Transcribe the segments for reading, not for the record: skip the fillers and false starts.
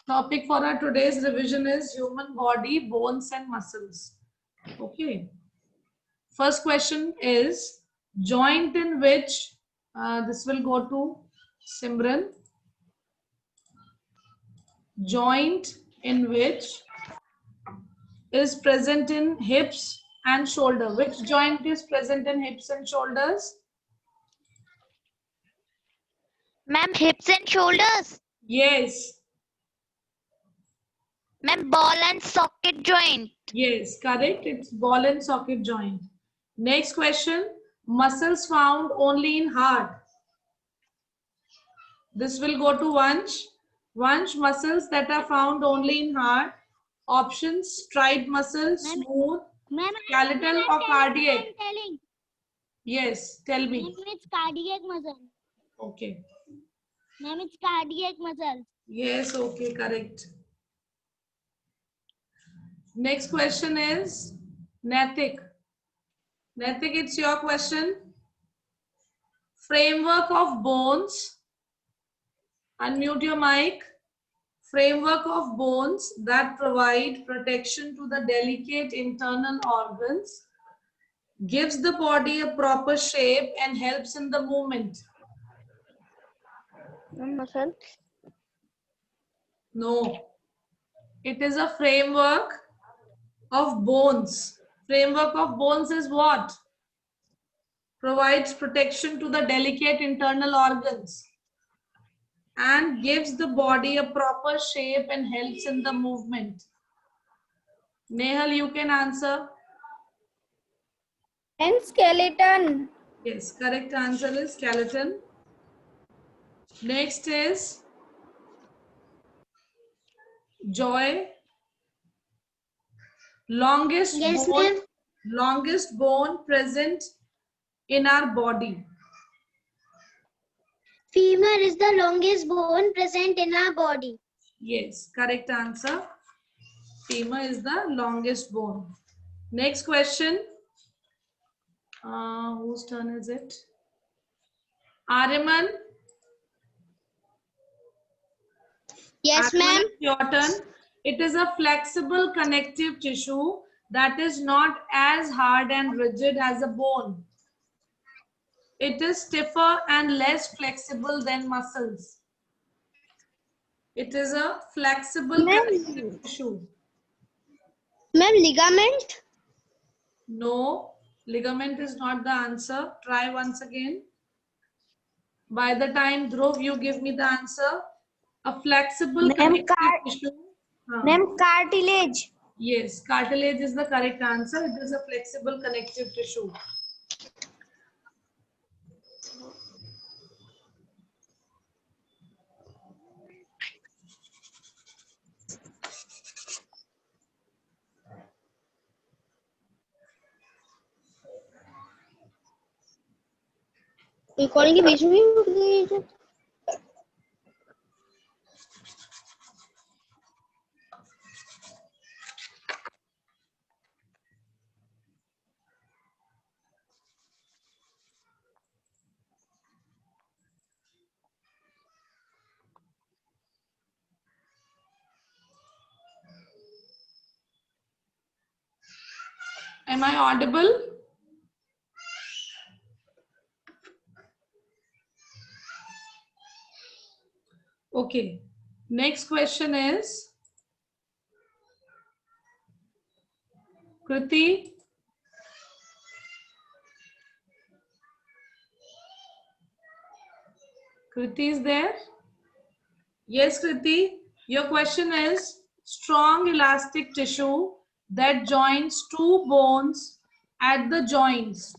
Topic for our today's revision is human body, bones and muscles. Okay. First question is joint in which, this will go to Simran. Joint in which is present in hips and shoulder. Which joint is present in hips and shoulders? Ma'am, hips and shoulders. Yes. Ma'am, ball and socket joint. Yes, correct. It's ball and socket joint. Next question. Muscles found only in heart. This will go to Vansh. Vansh, muscles that are found only in heart. Options: stride muscle, smooth, skeletal or cardiac. Yes, tell me. Ma'am, it's cardiac muscle. Okay. Ma'am, it's cardiac muscle. Yes, okay, correct. Next question is Natik. Natik, it's your question. Framework of bones. Unmute your mic. Framework of bones that provide protection to the delicate internal organs, gives the body a proper shape and helps in the movement. Muscle. No. It is a framework of bones. Framework of bones is what? Provides protection to the delicate internal organs and gives the body a proper shape and helps in the movement. Nehal, you can answer. And skeleton. Yes, correct answer is skeleton. Next is Joy. Longest bone, longest bone present in our body. Femur is the longest bone present in our body. Yes, correct answer. Femur is the longest bone. Next question. Whose turn is it? Ariman. Yes, ma'am. Your turn. It is a flexible connective tissue that is not as hard and rigid as a bone. It is stiffer and less flexible than muscles. It is a flexible connective tissue. Ma'am, ligament? No, ligament is not the answer. Try once again. By the time Dhruv, you give me the answer. A flexible connective tissue. Ma'am, cartilage. Yes, cartilage is the correct answer. It is a flexible connective tissue. Recording के बीच में उठ गई। Am I audible? Okay. Next question is Kriti. Kriti is there? Yes, Kriti. Your question is strong elastic tissue that joins two bones at the joints.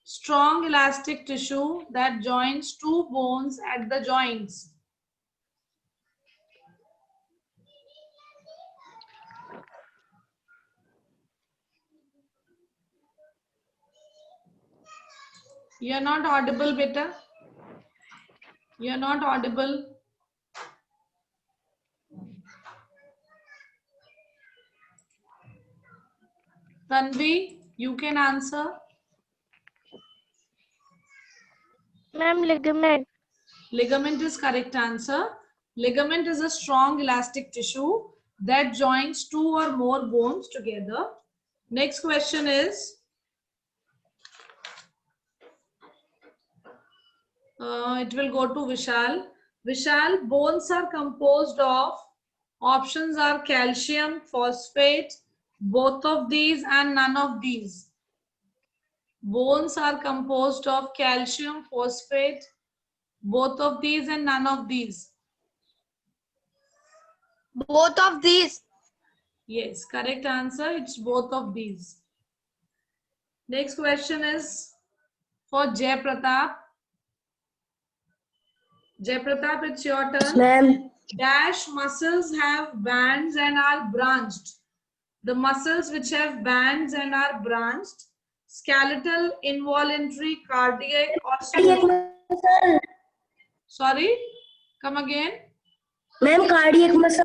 Strong elastic tissue that joins two bones at the joints. You are not audible, beta. You are not audible. Tanvi, you can answer. Ma'am, ligament. Ligament is correct answer. Ligament is a strong elastic tissue that joins two or more bones together. Next question is, it will go to Vishal. Vishal, bones are composed of, options are calcium, phosphate, both of these and none of these. Bones are composed of calcium, phosphate, both of these and none of these. Both of these. Yes, correct answer. It's both of these. Next question is for Jay Pratap. Jay Pratap, it's your turn. Ma'am. Dash muscles have bands and are branched. The muscles which have bands and are branched, skeletal, involuntary, cardiac, or smooth. Sorry, come again. Ma'am, cardiac muscle.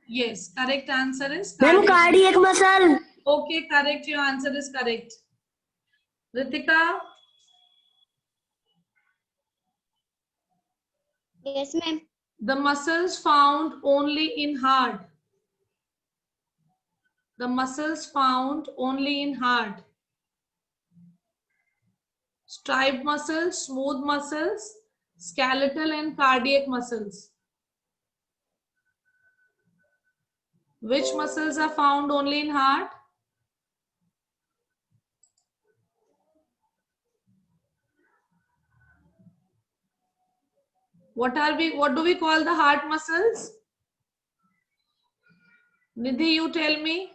Yes, correct answer is Ma'am, cardiac. cardiac muscle. Okay, correct. Your answer is correct. Ritika, Yes, ma'am. the muscles found only in heart. The muscles found only in heart. Striped muscles, smooth muscles, skeletal and cardiac muscles. Which muscles are found only in heart? What do we call the heart muscles? Nidhi, you tell me.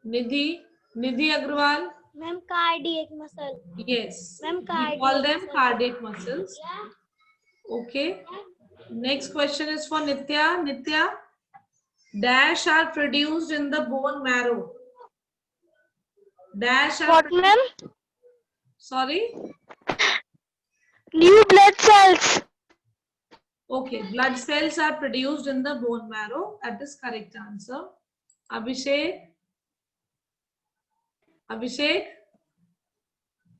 Nidhi Agrawal. Ma'am, cardiac muscle. Yes. Ma'am, We cardiac call them muscle. cardiac muscles. Okay. Next question is for Nitya. Nitya, dash are produced in the bone marrow. Dash are. What, ma'am? Sorry. New blood cells. Okay, blood cells are produced in the bone marrow. That is correct answer. Abhishek. Abhishek.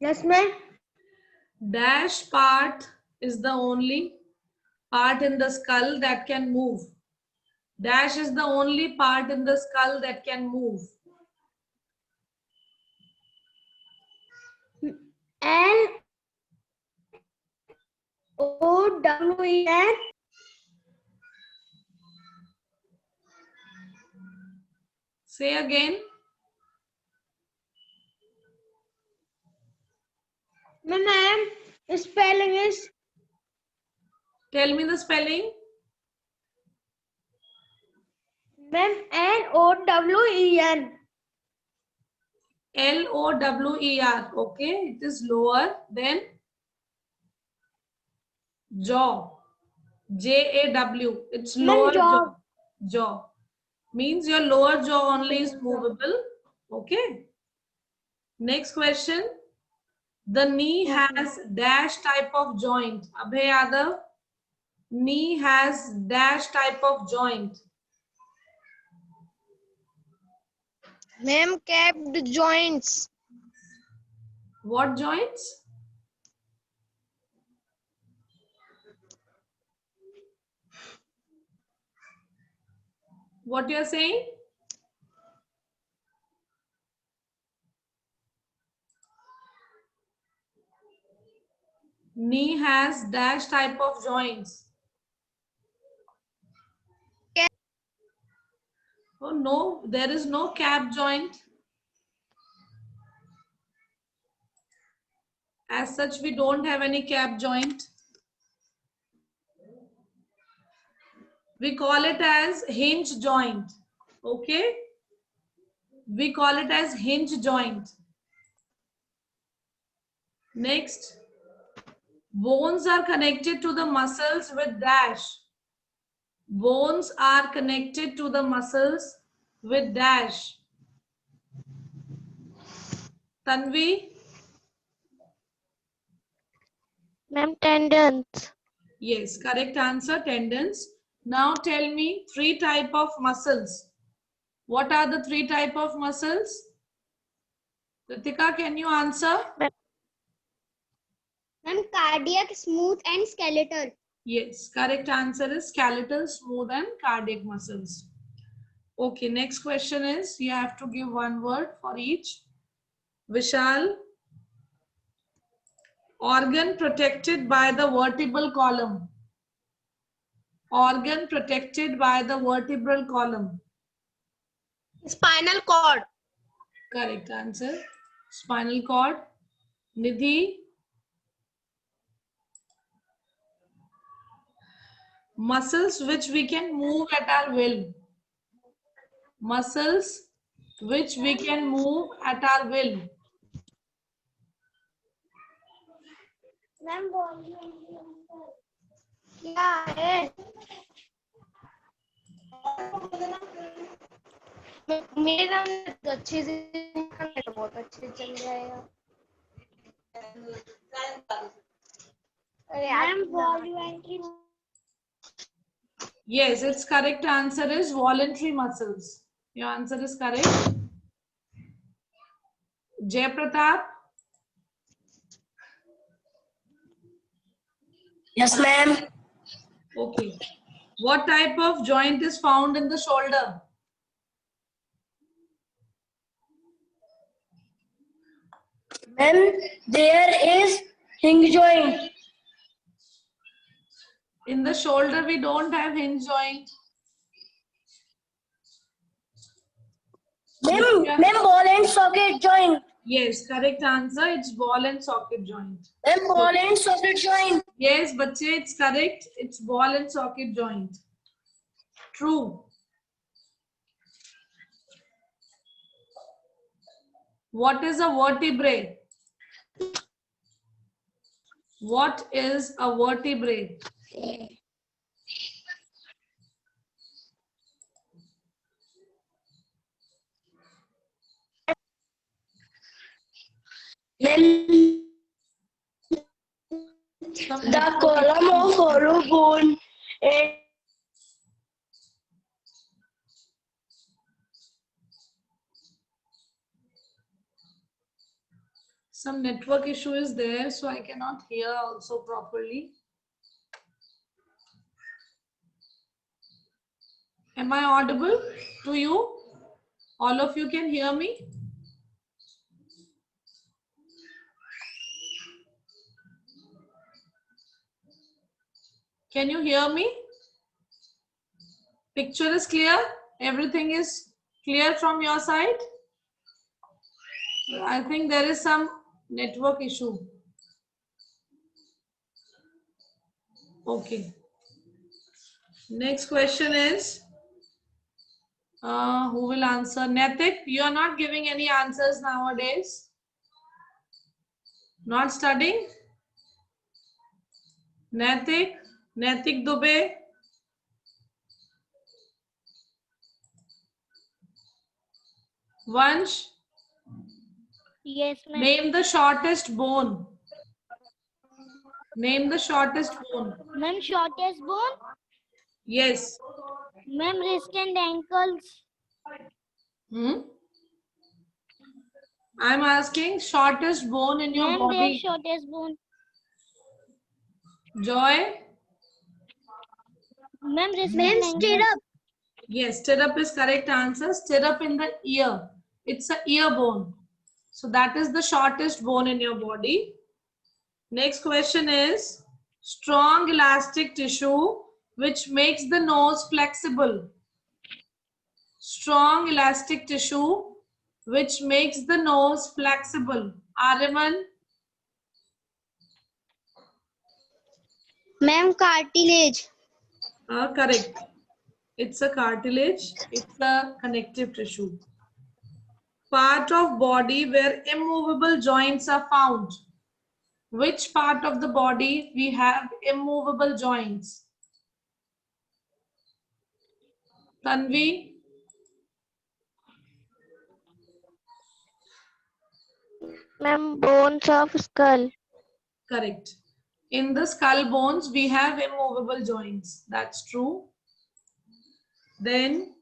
Yes, ma'am. Dash part is the only part in the skull that can move. Dash is the only part in the skull that can move. LOWEN. Say again. Ma'am, spelling is. Tell me the spelling. Ma'am, LOWEN. LOWER. Okay, it is lower than jaw. JAW. It's lower jaw. Jaw. Means your lower jaw only is movable. Okay. Next question. The knee has dash type of joint. Abhay Yadav. Knee has dash type of joint. Ma'am, capped joints. What joints? What you are saying? Knee has dash type of joints. Oh no, there is no cap joint. As such, we don't have any cap joint. We call it as hinge joint. Okay? We call it as hinge joint. Next. Bones are connected to the muscles with dash. Bones are connected to the muscles with dash. Tanvi? Ma'am, tendons. Yes, correct answer, tendons. Now tell me 3 type of muscles. What are the 3 type of muscles? Ritika, can you answer? Ma'am, cardiac, smooth and skeletal. Yes, correct answer is skeletal, smooth and cardiac muscles. Okay, next question is, you have to give one word for each. Vishal, organ protected by the vertebral column. Organ protected by the vertebral column. Spinal cord. Correct answer. Spinal cord. Nidhi, muscles which we can move at our will. Muscles which we can move at our will. Ma'am, क्या है? मेरा तो अच्छे से बहुत अच्छे से चल जाएगा. अरे ma'am, voluntary. Yes, its correct answer is voluntary muscles. Your answer is correct. Jay Pratap, Yes, ma'am. okay. What type of joint is found in the shoulder? Ma'am, there is hinge joint. In the shoulder, we don't have hinge joint. Ma'am, ball and socket joint. Yes, correct answer. It's ball and socket joint. Ma'am, ball and socket joint. Yes, bache, it's correct. It's ball and socket joint. True. What is a vertebrae? What is a vertebrae? Ma'am, the column of hollow bone and Some network issue is there, so I cannot hear also properly. Am I audible to you? All of you can hear me? Can you hear me? Picture is clear? Everything is clear from your side? I think there is some network issue. Okay. Next question is, who will answer? Natik, you are not giving any answers nowadays. Not studying? Natik Dubey. Vansh, Yes, ma'am. name the shortest bone. Name the shortest bone. Ma'am, shortest bone. Yes. Ma'am, wrist and ankles. I'm asking shortest bone in your Ma'am, their body. shortest bone. Joy? Ma'am, wrist and ankles. Stirrup. Yes, stirrup is correct answer. Stirrup in the ear. It's a ear bone. So that is the shortest bone in your body. Next question is, strong elastic tissue which makes the nose flexible. Strong elastic tissue which makes the nose flexible. Ariman? Ma'am, cartilage. Correct. It's a cartilage. It's a connective tissue. Part of body where immovable joints are found. Which part of the body we have immovable joints? Tanvi? Ma'am, bones of skull. Correct. In the skull bones, we have immovable joints. That's true. Then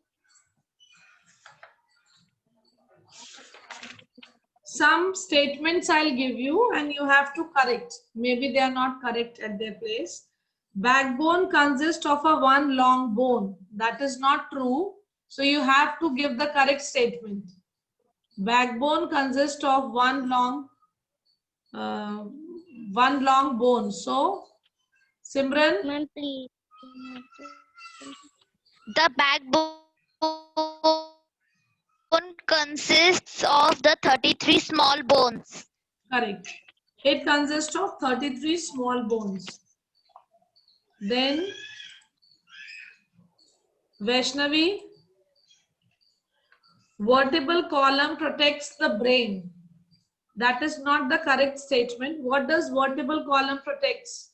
some statements I'll give you and you have to correct. Maybe they are not correct at their place. Backbone consists of a one long bone. That is not true. So you have to give the correct statement. Backbone consists of one long bone. So Simran, Ma'am, please. The backbone consists of the 33 small bones. correct. It consists of 33 small bones. Then Vaishnavi, vertebral column protects the brain. That is not the correct statement. What does vertebral column protects?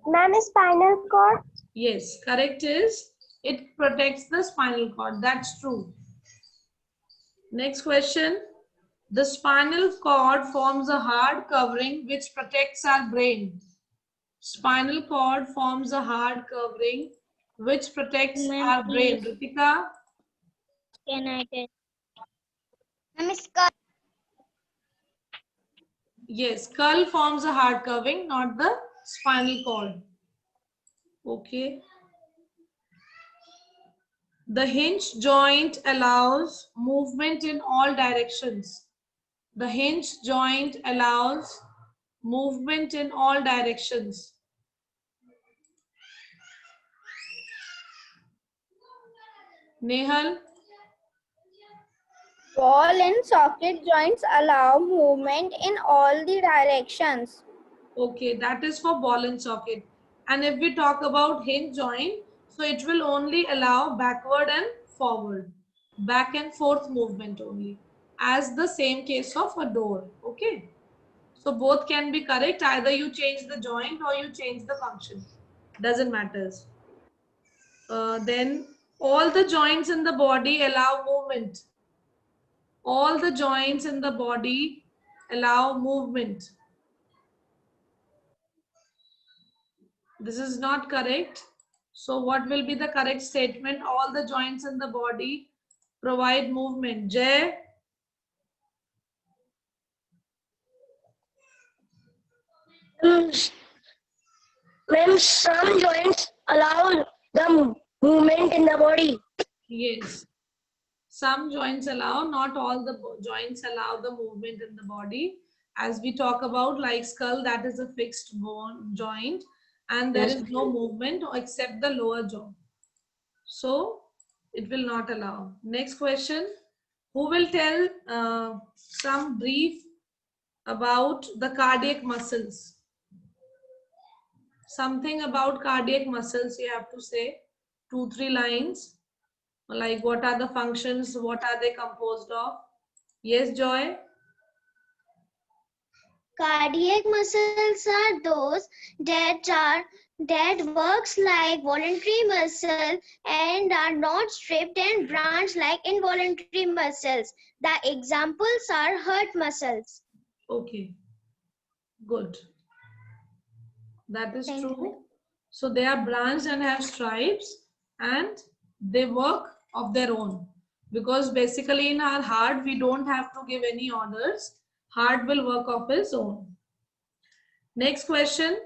Ma'am, spinal cord. Yes, correct is it protects the spinal cord. That's true. Next question. The spinal cord forms a hard covering which protects our brain. Spinal cord forms a hard covering which protects Ma'am, our brain. please. Ritika? Can I tell? Ma'am, skull. Yes, skull forms a hard covering, not the spinal cord. Okay. The hinge joint allows movement in all directions. The hinge joint allows movement in all directions. Nehal? Ball and socket joints allow movement in all the directions. Okay, that is for ball and socket. And if we talk about hinge joint, so it will only allow backward and forward, back and forth movement only, as the same case of a door. Okay, so both can be correct. Either you change the joint or you change the function. Doesn't matter. Then all the joints in the body allow movement. All the joints in the body allow movement. This is not correct. So what will be the correct statement? All the joints in the body provide movement. Jay? When some joints allow the movement in the body. Yes. Some joints allow, not all the joints allow the movement in the body. As we talk about, like skull, that is a fixed bone joint and there is no movement except the lower jaw. So it will not allow. Next question. Who will tell some brief about the cardiac muscles? Something about cardiac muscles you have to say. 2-3 lines. Like what are the functions? What are they composed of? Yes, Joy? Cardiac muscles are those that works like voluntary muscle and are not stripped and branched like involuntary muscles. The examples are heart muscles. Okay. Good. That is Thank you, true. ma'am. So they are branched and have stripes and they work of their own. Because basically in our heart, we don't have to give any orders. Heart will work of its own. Next question.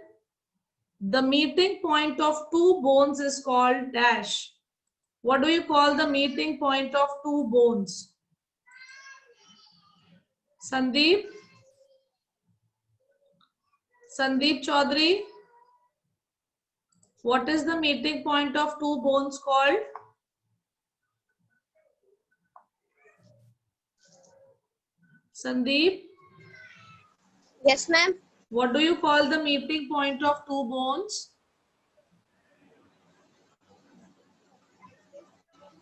The meeting point of two bones is called dash. What do you call the meeting point of two bones? Sandeep? Sandeep Chaudhary? What is the meeting point of two bones called? Sandeep? Yes, ma'am. What do you call the meeting point of two bones?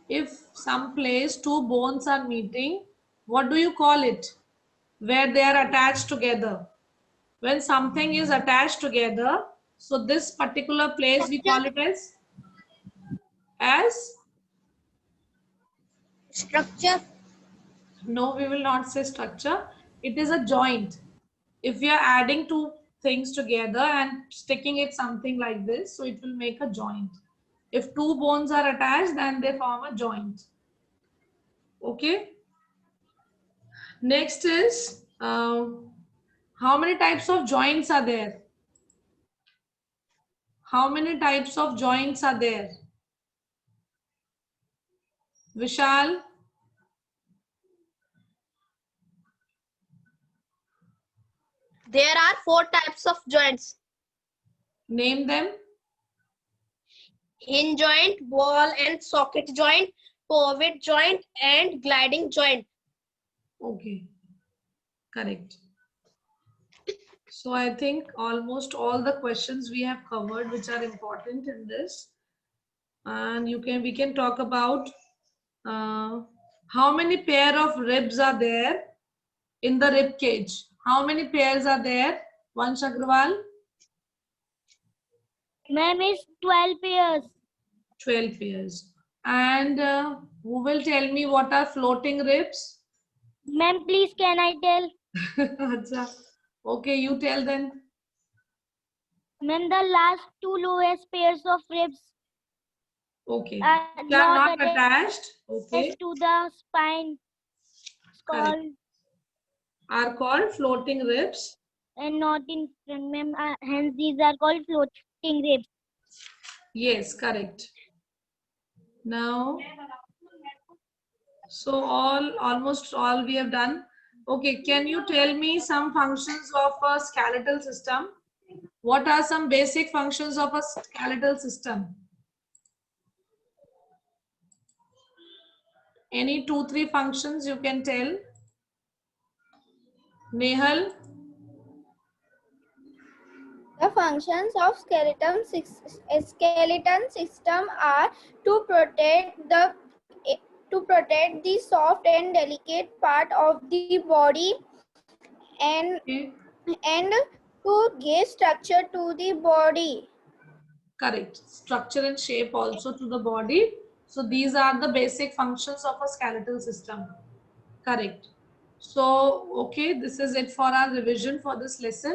If some place two bones are meeting, what do you call it? Where they are attached together. When something is attached together, so this particular place we call it as Structure. no, we will not say structure. It is a joint. If we are adding two things together and sticking it something like this, so it will make a joint. If two bones are attached, then they form a joint. Okay. Next is how many types of joints are there? How many types of joints are there? Vishal? There are 4 types of joints. Name them. Hinge joint, ball and socket joint, pivot joint and gliding joint. Okay. Correct. So I think almost all the questions we have covered which are important in this. And we can talk about how many pair of ribs are there in the rib cage. How many pairs are there? Vansh Agrawal? Ma'am, is 12 pairs. 12 pairs. And who will tell me what are floating ribs? Ma'am, please can I tell? Acha. Okay, you tell then. Ma'am, the last 2 lowest pairs of ribs Okay. are They are not not attached. Okay. attached to the spine. It's Correct. called Are called floating ribs. and not in front, ma'am. Hence, these are called floating ribs. Yes, correct. Now, so almost all we have done. Okay, can you tell me some functions of a skeletal system? What are some basic functions of a skeletal system? Any 2-3 functions you can tell? Nehal? The functions of skeleton system are to protect the soft and delicate part of the body and Okay. to give structure to the body. Correct. Structure and shape also to the body. So these are the basic functions of a skeletal system. Correct. So, okay, this is it for our revision for this lesson.